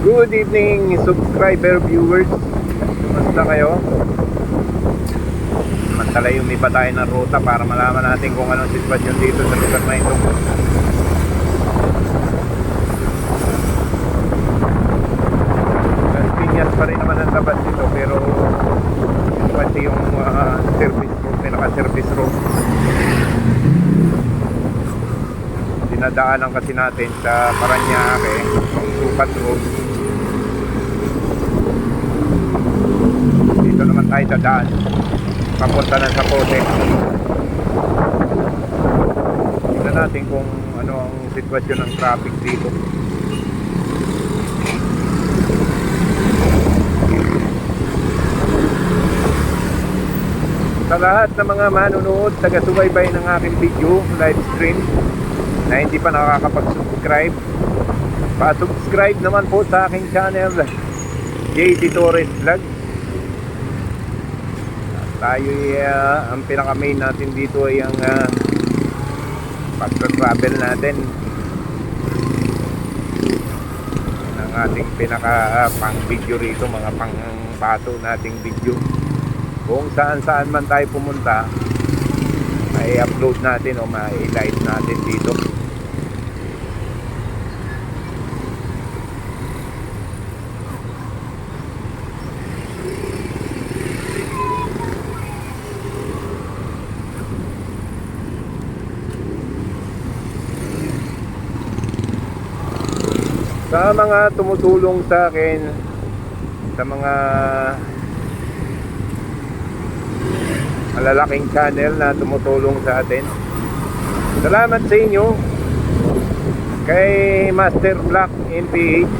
Good evening subscriber viewers. Kumusta kayo? Samantala umiba tayo ng ruta para malaman natin kung anong sitwasyon dito sa lugar na ito. Las Piñas pa rin naman ang tapat dito, pero pati yung service road, pinaka-service road. Dinadaanan kasi natin sa Parañaque, yung Sukat Road. Dito naman tayo dadaan papunta na sa Pote. Tignan natin kung ano ang sitwasyon ng traffic dito. Sa lahat ng mga manunood, taga-subaybay ng aking video, live stream, na hindi pa nakakapag-subscribe, pa-subscribe naman po sa aking channel, JD Torres Vlog. Tayo ang pinaka-main natin dito ay ang pag-travel natin. Yan ang ating pinaka-pang-video rito, mga pang-bato nating video. Kung saan-saan man tayo pumunta, may upload natin o may live natin dito. Sa mga tumutulong sa akin, sa mga malalaking channel na tumutulong sa atin, salamat sa inyo. Kay Master Black NPH,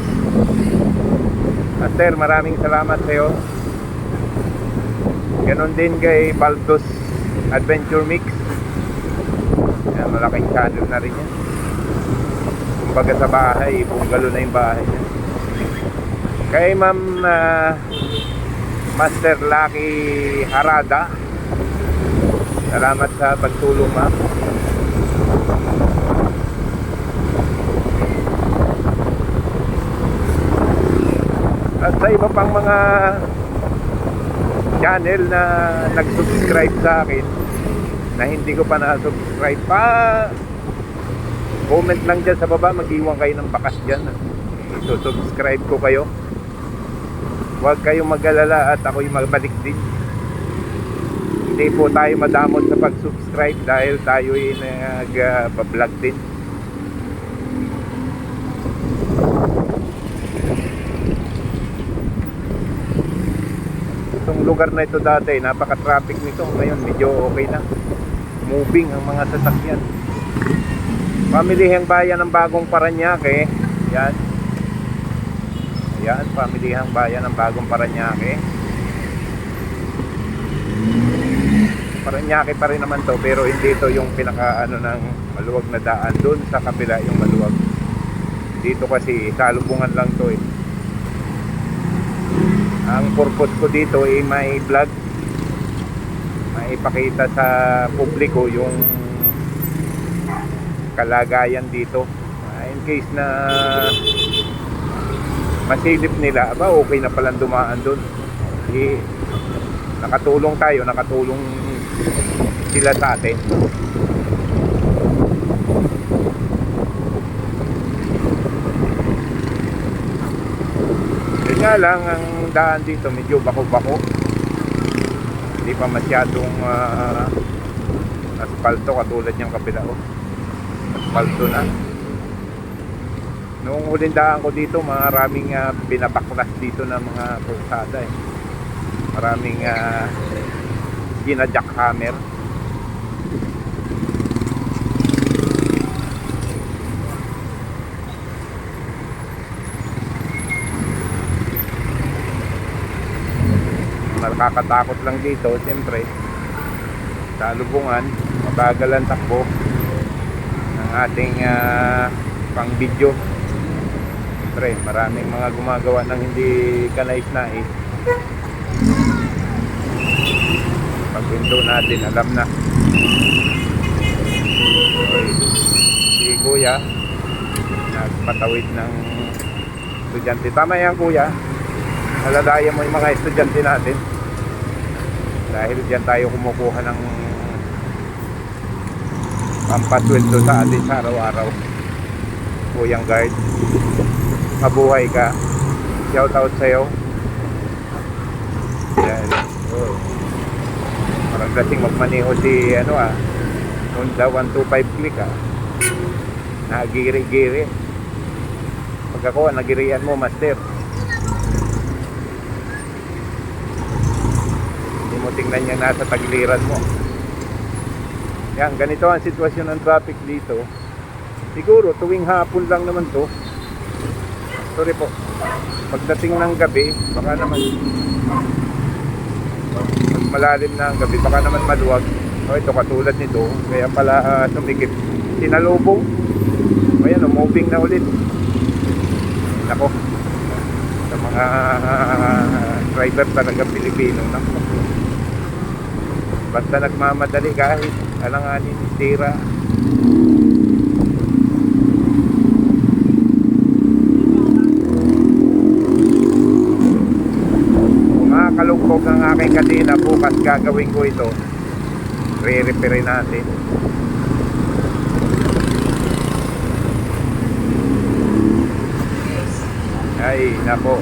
Master, maraming salamat sa iyo. Ganon din kay Baldos Adventure Mix. Yan, malaking channel na rin yan. Kumbaga sa bahay, bungalo na yung bahay niya. Kay Ma'am Master Lucky Harada, salamat sa pagtulong, ma'am. At sa iba pang mga channel na nag-subscribe sa akin na hindi ko pa na-subscribe pa, comment lang dyan sa baba, mag-iwan kayo ng bakas dyan. I-subscribe ko kayo. Huwag kayong mag-alala at ako'y magbalik din. Hindi po tayo madamot sa pag-subscribe dahil tayo ay nag-vlog din. Itong lugar na ito dati, napaka-traffic nito. Ngayon medyo okay na. Moving ang mga sasakyan. Pamilihang bayan ng Bagong Parañaque. Yan. Yan, pamilihang bayan ng Bagong Parañaque. Parañaque pa rin naman to, pero hindi ito yung pinaka ng maluwag na daan. Doon sa kabila yung maluwag. Dito kasi salubungan lang to eh. Ang purpose ko dito ay may vlog, may ipakita sa publiko yung kalagayan dito, in case na masilip nila, aba okay na palang dumaan doon. Nakatulong tayo, nakatulong sila sa atin. Yun nga lang, ang daan dito medyo bako-bako, hindi pa masyadong asfalto katulad niyang kabila. Asfalto na. Noong huling daan ko dito, maraming binabaklas dito ng mga kursada eh. Maraming gina-jackhammer. Nakakatakot lang dito, siyempre sa lubungan, mabagal ang takbo ng ating pang video. Siyempre maraming mga gumagawa ng hindi kanais-nais. Pag window natin, alam na. Si kuya nagpatawid ng estudyante. Tama yan kuya, alalayan mo yung mga estudyante natin dahil diyan tayo kumukuha ng pampasweldo sa atin sa araw-araw. Kuyang guard, mabuhay ka, shout out sa'yo. Yan. Oh. Parang kasing magmaneho si Honda 125 click nagiri-giri. Pag ako nagirian mo master, hindi mo tingnan yung nasa tagliran mo. Yan, ganito ang sitwasyon ng traffic dito. Siguro tuwing hapon lang naman to. Sorry po, pagdating ng gabi baka naman pag malalim na ang gabi baka naman maluwag. Ito katulad nito, kaya pala sumikip, sinalubong. Ayan, moving na ulit. Nako, sa mga driver talaga Pilipino, nako, basta nagmamadali kahit alanganin, tira. Kung makakalugkog ng aking kadena, bukas gagawin ko ito, re-repair natin. Ay, nako,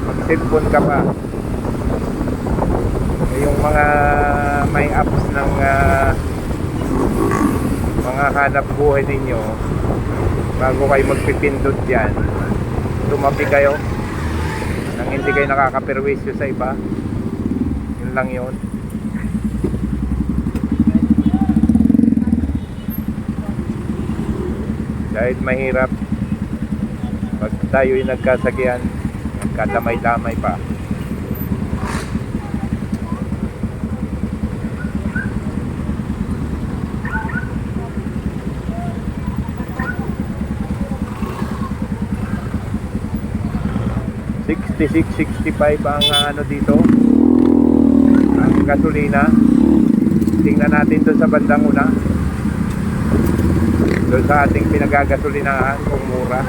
mag cellphone ka pa. Yung mga may apps ng mga hanap buhay ninyo, bago kayo magpipindot dyan, tumabi kayo nang hindi kayo nakakaperwisyo sa iba. Yun lang yun. Dahil mahirap pag tayo'y nagkasakyan, nagkadamay-damay pa. $66.65 ang dito, ang gasolina. Tingnan natin doon sa bandang una, doon sa ating pinagagasolinahan kung mura.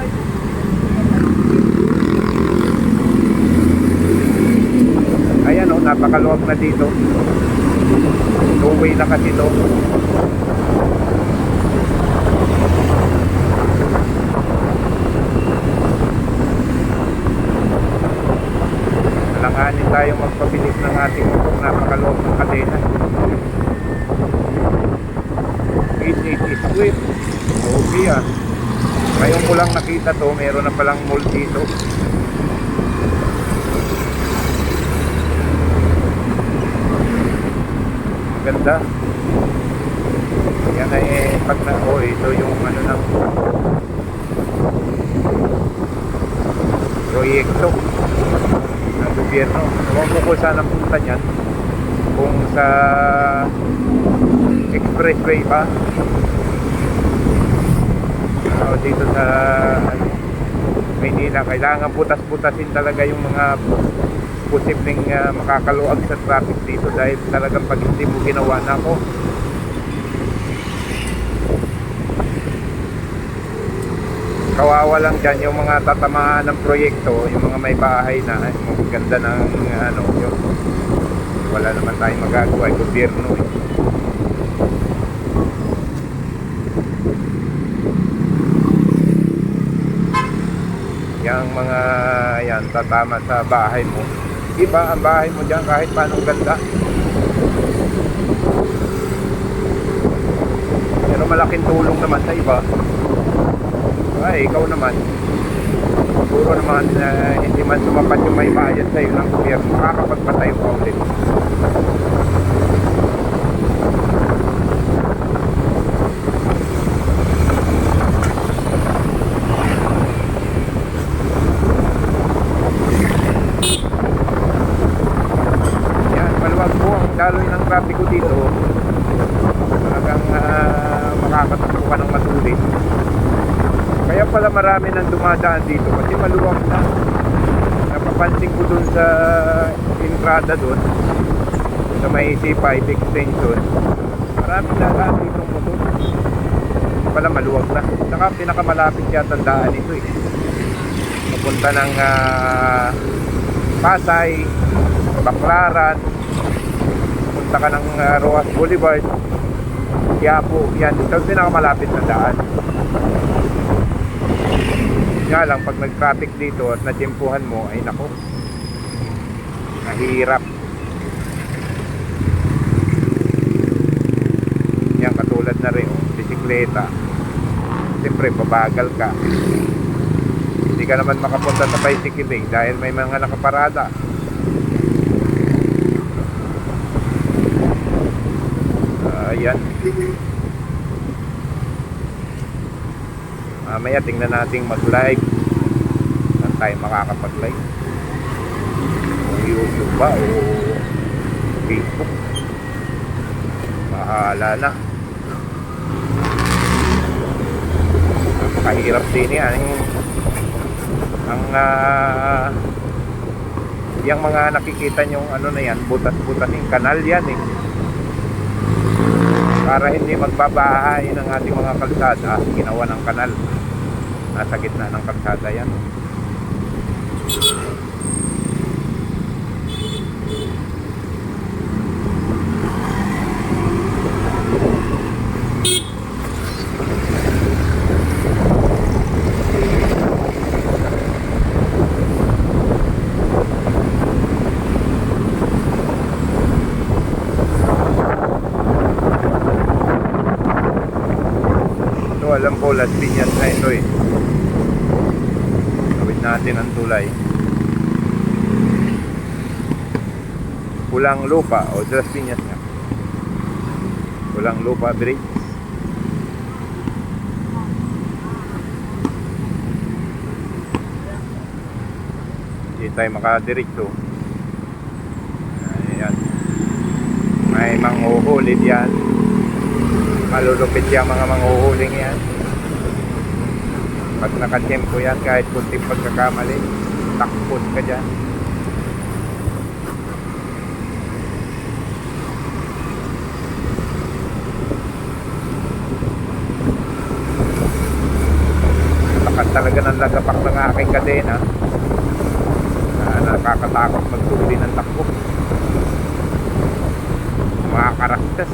Ayan napakaluwag na dito. Two-way na kasi ito. Alanganin tayo magpabilis ng ating motor. Napakaluwag ng kadena. 880 square. Okay Ngayon ko lang nakita to. Meron na palang mall dito. Ganda. Yan ay pag ito yung ng proyekto ng gobyerno. Ewan ko kung saan ang punta niyan, kung sa expressway pa o dito sa Maynila. Kailangan butas-butasin talaga yung mga posibleng makakaluag sa traffic dito, dahil talagang pag hindi mo ginawa na ako, kawawa lang dyan yung mga tatamaan ng proyekto, yung mga may bahay na maganda ng yun. Wala naman tayong magagawa, yung gobyerno yung mga yan tatama sa bahay mo. Iba ang bahay mo dyan kahit paano ganda, pero malaking tulong naman sa iba. Ay, ikaw naman siguro naman hindi man sumapat yung may bayad sa iyo ng gobyerno, makakapagpatayo ka ulit. Daloy ng trapiko dito, talagang makakatakbo ka ng matulis. Kaya pala marami nang dumadaan dito kasi maluwag na. Napapansin ko dun sa entrada dun sa may C5 extension, marami na lahat ditong motor. Pala maluwag na. Saka pinakamalapit yata ang daan ito papunta ng Pasay, Baclaran, punta ka ng Rojas Boulevard, Quiapo, yan, ito ang pinakamalapit na daan. Nga lang, pag nag-traffic dito at natimpuhan mo, ay nako, nahihirap. Yan, katulad na rin, bisikleta. Siyempre, babagal ka. Hindi ka naman makapunta sa bicycle dahil may mga nakaparada. Ayan. Mamaya tingnan natin mag-live. Saan tayo makakapag-live? Kung YouTube ba o Facebook? Bahala na. Napakahirap din yan. Yung mga nakikita nyong ano na yan, butas-butas yung kanal yan eh. Para hindi magbabahay ng ating mga kalsada, ginawa ng kanal. Nasa gitna ng kalsada yan. Alam ko Las Piñas na ito eh. Gawin natin ang tulay. Pulang Lupa o Las Piñas nga. Pulang Lupa Bridge. Hindi tayo makadiretso. Ayan. May manghuhuli diyan. Malulupit yung mga manghuhuling yan. Pag nakatempo yan, kahit kunting pagkakamali, takpon ka dyan. Takat talaga ng lagapak ng aking kadena. Nakakatakot magtuli ng takbo. Mga karaktas.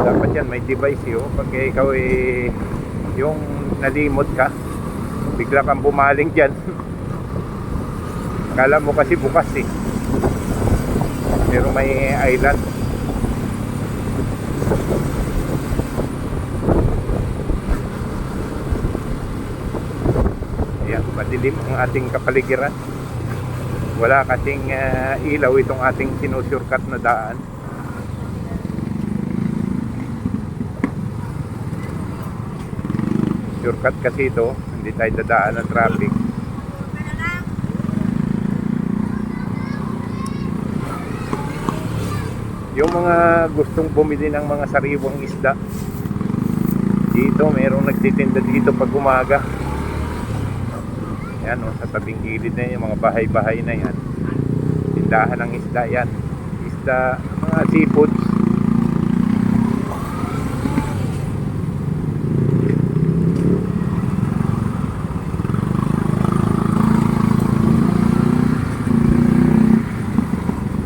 Dapat yan may device yun. Pag ikaw yung nalimot ka, bigla kang bumaling dyan. Akala mo kasi bukas eh, pero may island. Ayan, madilim ang ating kapaligiran. Wala kasing ilaw itong ating sinusurkat na daan. Shortcut kasi ito, hindi tayo dadaan ng traffic. Yung mga gustong bumili ng mga sariwang isda, dito mayroong nagtitinda dito pag umaga. Yan o, sa tabing gilid na yung mga bahay-bahay na yan, tindahan ng isda yan. Isda, mga seafoods.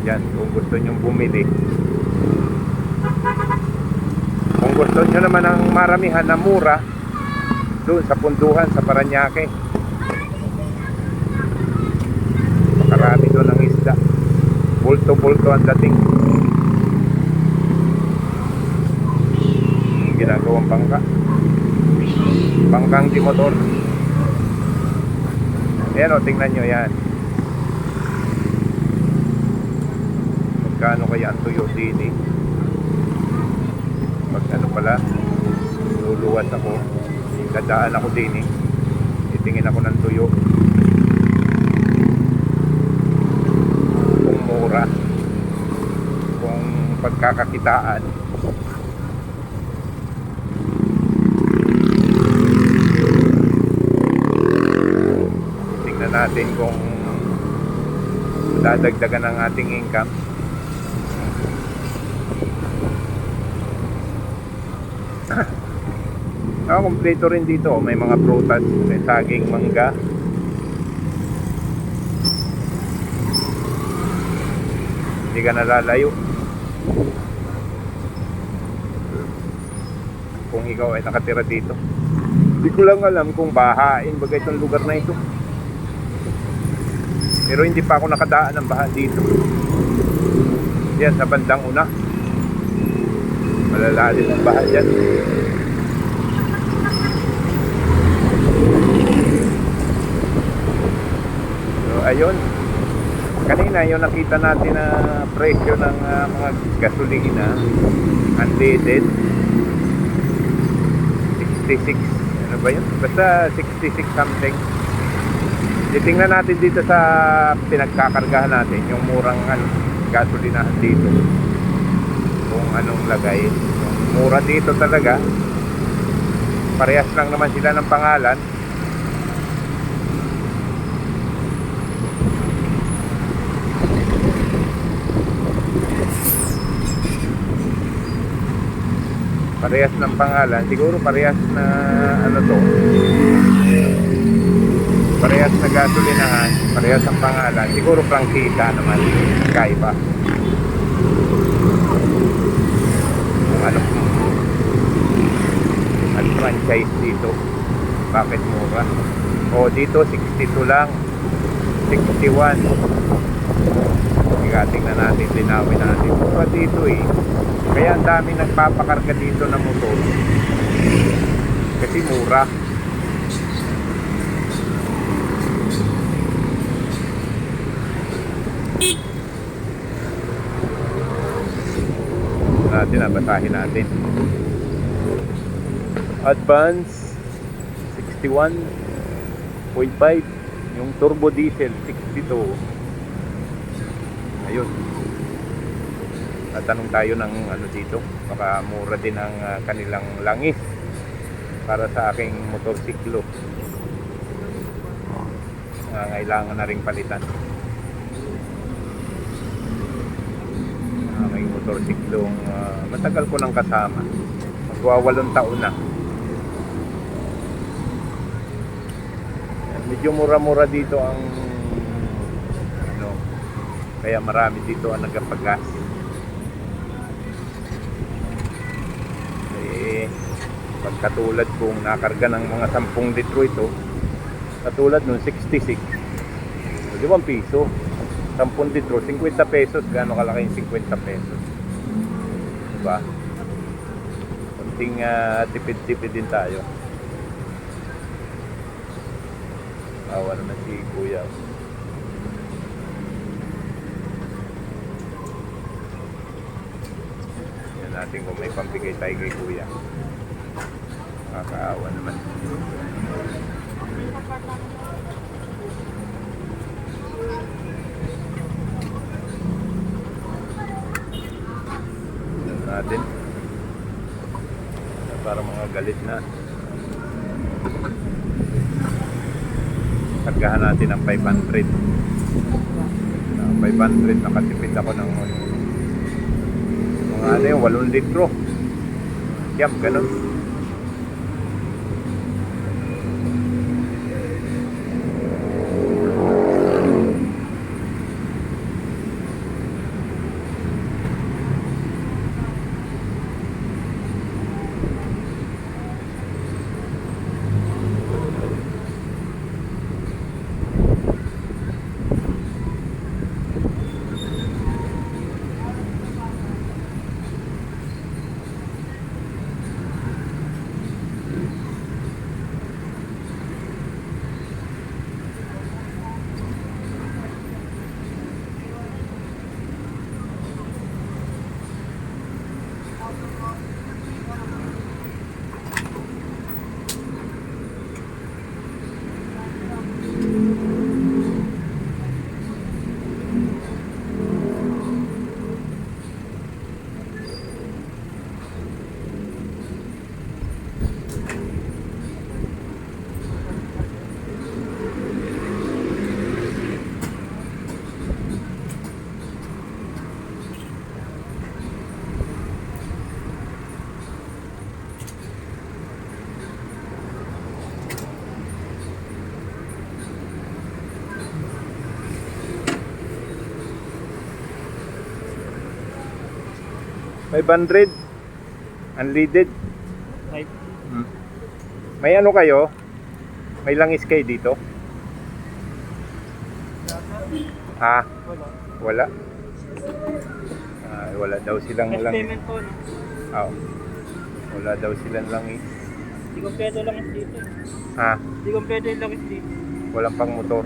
Yan, kung gusto nyong bumili. Kung gusto nyo naman ng maramihan na mura, doon sa punduhan sa Parañaque, makarami doon ang isda. Bulto-bulto ang dating. Ginagawang bangka, bangkang di motor. Ayan o, tingnan nyo yan. Magkano kaya ang tuyo din eh. Pag ano pala, luluwas ako, dadaan ako din eh, titingin ako ng tuyo kung mura, kung pagkakakitaan. Tingnan natin kung dadagdagan ang ating income. Kompleto rin dito. May mga prutas, may saging, mangga. Hindi ka nalalayo. Kung ikaw ay nakatira dito. Hindi ko lang alam kung bahain bagay itong lugar na ito. Pero hindi pa ako nakadaan ng baha dito. Yan sa bandang una. Malalalim ang baha dyan. So ayun. Kanina yung nakita natin na presyo ng mga gasolina unleaded 66. Ano ba yun? Basta 66 something. Titingnan natin dito sa pinagkakargahan natin yung murang gasolinahan dito. Kung anong lagay. Yung mura dito talaga. Parehas lang naman sila ng pangalan. Parehas ng pangalan. Siguro parehas na ano to. Parehas na gasolinahan. Parehas ang pangalan. Siguro prangkisa naman. Kaiba. Ano ang franchise dito. Bakit mura? O dito 62 lang. 61. Tingnan natin, linawin natin. Mura dito eh. Kaya ang dami nagpapakarga dito ng motor. Kasi mura. Basahin natin. Advance 61.5. Yung turbo diesel 62. Ayun. Tatanong tayo ng ano dito. Baka mura din ang kanilang langis para sa aking motorsiklo. Kailangan na ring palitan. Aking motorsiklong matagal ko nang kasama. Magwa 8 taon na. Medyo mura-mura dito ang ano, kaya marami dito ang nagpapagas. Pagkatulad kung nakarga ng mga 10 litro ito, katulad nung 66, 5 piso, 10 litro, 50 pesos. Gaano kalaki yung 50 pesos? Diba? Kunting tipid-tipid din tayo. Awa naman si Kuya. Yan natin kung may pambigay tayo kay Kuya. Nakakaawa naman. Yan natin. Para mga galit na. Kargahan natin ng 500. 500 nakatipid ako ng mga ano yung 8 litro. Yan, ganun. 500. Unleaded. Right. May ano kayo? May langis kayo dito? Ha? Wala. Wala? Wala daw silang Cash langis. payment po, no? Oh. Wala daw silang langis. Hindi kompleto lang dito. Ha? Hindi kompleto yung langis dito. Walang pang motor.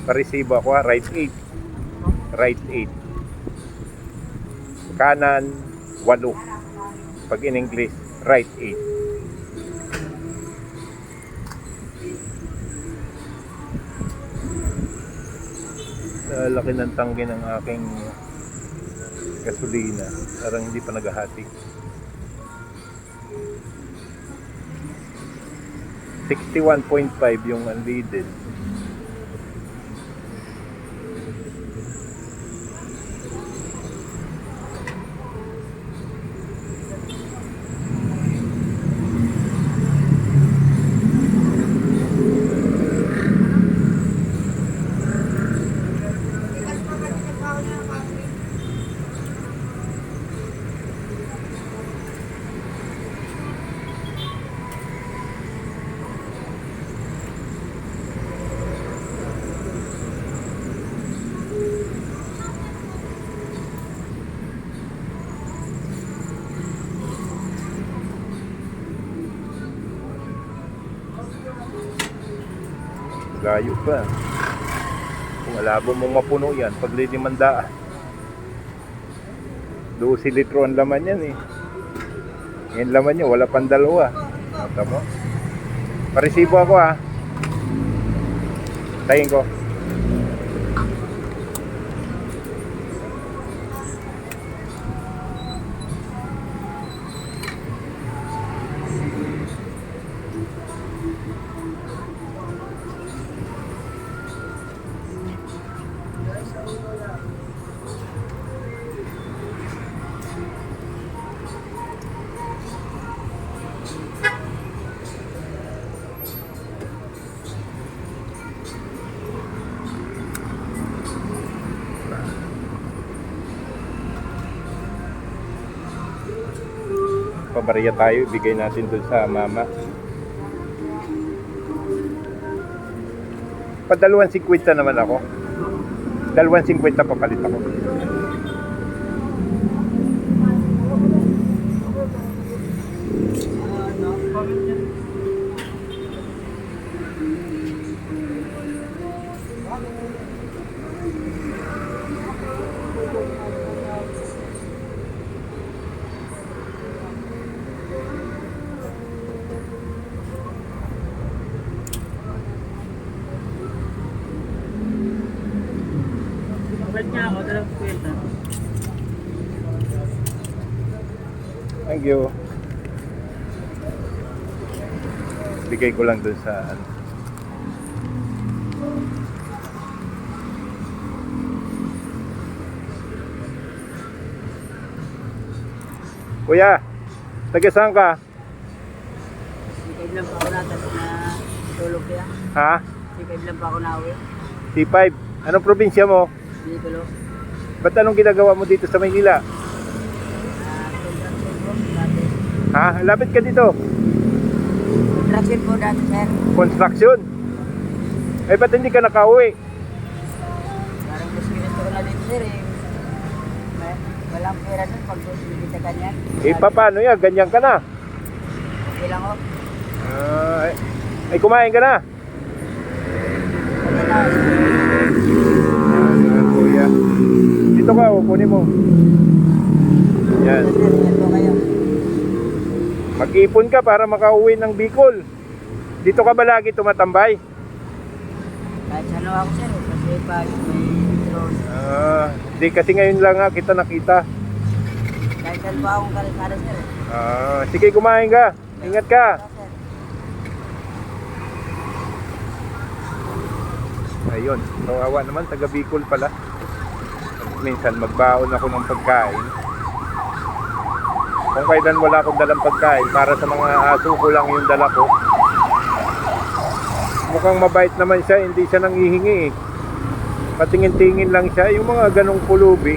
Paresibo ako ha, right 8. Right 8. Kanan 8. Pag in English, right 8. Laki ng tangke ng aking gasolina. Parang hindi pa naghahati. 61.5 yung unleaded. Layo pa. Kung alabo mong mapuno yan, pag lidimandaan. 12 litro ang laman yan eh. Yung laman niya, wala pang dalawa. Nota mo? Paresibo ako ha. Tayin ko. Pabarya tayo, ibigay natin dun sa mama. Pa 2.50 naman ako. 2.50 papalit ako. Kapag niya ako, 2.50. Thank you. Bigay ko lang dun sa ano. Kuya, taga saan ka? Sikay lang pa ako natin na tulog kaya. Ha? Sikay lang pa ako na uwi. C5. Anong probinsya mo? Dito lo. Ba't anong ginagawa mo dito sa Maynila? Construction po dati. Ha? Lapit ka dito. Construction po dati, sir. Construction. Eh, ba't hindi ka nakauwi? Parang gusto ko na dito, sir eh. Walang pera dun pag bibita kanyan. Eh, paano yan? Ganyan ka na. Okay lang, oh. Ay, kumain ka na. Okay na. Kuya. Dito ka, kunin mo. Yan. Sir, yan po kayo. Mag-ipon ka para makauwi ng Bicol. Dito ka ba lagi tumatambay? Kahit saan ako, sir. Kasi pag may intros. Di kasi ngayon lang nga kita nakita. Kahit saan pa akong karisada, sir. Sige, kumain ka. Ingat ka. Sir. Ayun, kawawa naman, taga Bicol pala. Minsan magbaon ako ng pagkain. Kung kailan wala akong dalang pagkain, para sa mga aso ko lang yung dala ko. Mukhang mabait naman siya, hindi siya nanghihingi eh. Patingin-tingin lang siya, yung mga ganong pulubi.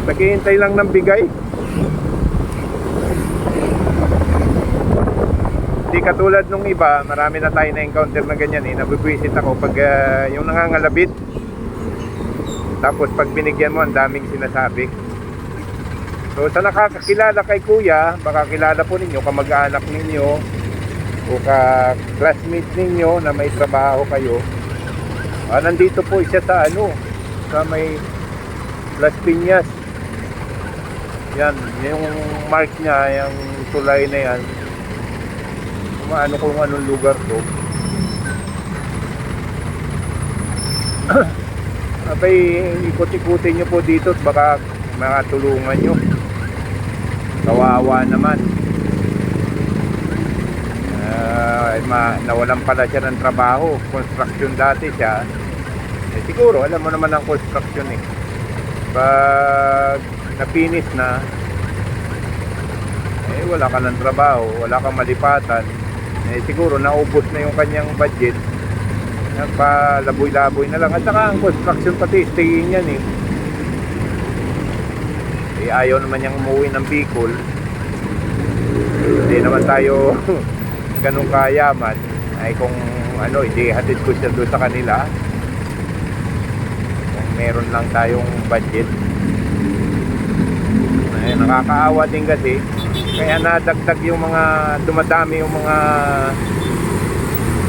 Naghihintay lang ng bigay. Hindi katulad nung iba, marami na tayo na-encounter na ganyan eh. Nabibwisit ako pag yung nangangalabit. Tapos pag binigyan mo, ang daming sinasabi. So sa nakakakilala kay kuya, baka kilala po ninyo, kamag-anak ninyo, o ka-classmate ninyo na may trabaho kayo. Nandito po siya sa sa may Las Piñas. Yan, yung mark niya, yung tulay na yan. Kung anong lugar to. Abay, ikot-ikutin nyo po dito at baka makatulungan nyo. Kawawa naman. Nawalan pala siya ng trabaho. Construction dati siya. Siguro, alam mo naman ang construction eh. Pag na-finish na, wala ka ng trabaho, wala kang malipatan. Siguro, naubos na yung kanyang budget. Nagpalaboy-laboy na lang. At saka ang construction pati, stayin yan eh. Ayaw naman niyang umuwi ng Bicol. Hindi naman tayo ganun kayaman. Ay kung hindi hatid ko siya doon sa kanila. Kung meron lang tayong budget. Nakakaawa din kasi. Kaya nadagdag yung mga, dumadami yung mga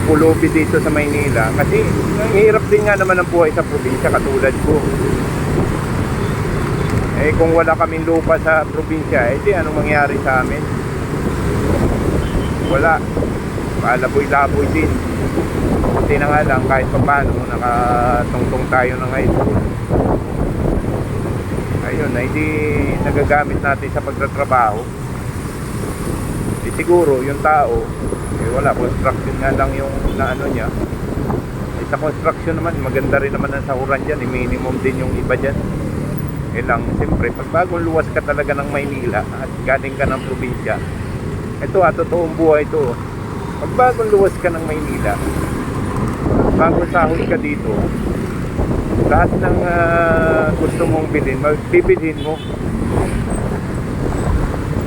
pulubi dito sa Maynila. Kasi hirap din nga naman ang buhay sa probinsya katulad ko. Kung wala kaming lupa sa probinsya, di anong mangyari sa amin? Wala. Palaboy-laboy din. Kasi na nga lang, kahit pa paano, nakatungtong tayo na ngayon. Ayun, hindi nagagamit natin sa pagtatrabaho. Siguro, yung tao, wala, construction nga lang yung niya. Sa construction naman, maganda rin naman ang sahuran dyan. Minimum din yung iba dyan. Lang, siyempre, pag bagong luwas ka talaga ng Maynila at galing ka ng probinsya, ito totoong buhay ito. Pag bagong luwas ka ng Maynila, bagong sahod ka dito, lahat ng gusto mong bilhin, bibilhin mo.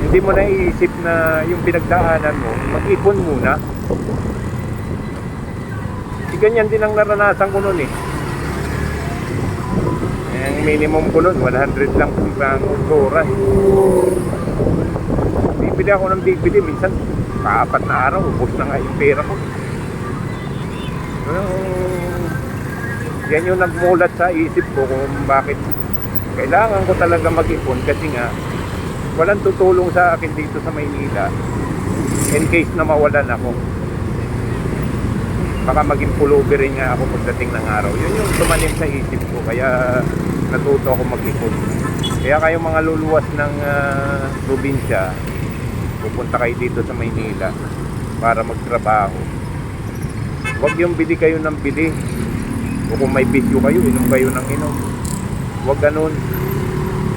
Hindi mo na iisip na yung pinagdaanan mo, mag-ipon muna. Ganyan din ang naranasan ko noon eh. Ang minimum ko nun, 100 lang ang oras. Bibili ako ng bibili, minsan paapat na araw, ubos na nga yung pera ko. Yan yung nagmulat sa isip ko kung bakit kailangan ko talaga mag-ipon kasi nga walang tutulong sa akin dito sa Maynila in case na mawalan ako. Baka maging pulubi rin nga ako pagdating ng araw. Yun yung tumanim sa isip ko, kaya natuto ako mag-ipon. Kaya kayong mga luluwas ng probinsya, pupunta kayo dito sa Maynila para magtrabaho. Huwag yung bili kayo ng bili. O kung may bisyo kayo, inom kayo ng inom. Huwag ganun.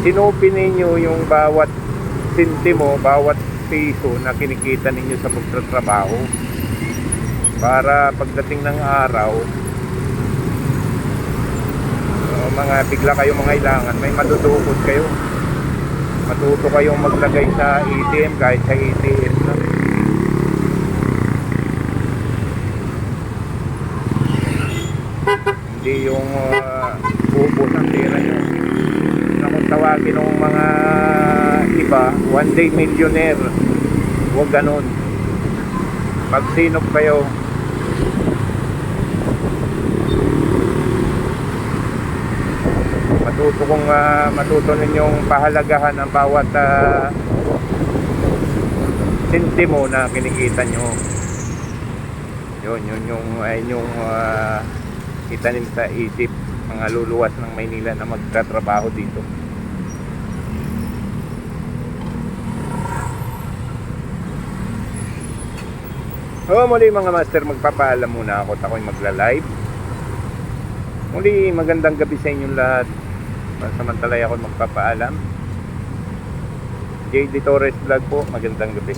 Sinupin ninyo yung bawat sintimo, bawat piso na kinikita ninyo sa pagtatrabaho. Para pagdating ng araw, mga bigla kayong mangailangan, may matutukod kayo. Matuto kayong maglagay sa ATM kahit sa ATM na. Hindi yung ubos ang pera nyo. Na kung tawagin ng mga iba, one day millionaire. Huwag ganun. Pag sinop kayo, matuto ninyong pahalagahan ang bawat sentimo na kinikita nyo. Yun yung itanim sa isip mga luluwas ng Maynila na magtatrabaho dito. Muli mga master, magpapaalam muna ako at ako'y magla-live. Muli, magandang gabi sa inyong lahat. Pansamantalay ako magpapaalam. JD Torres Vlog po. Magandang gabi.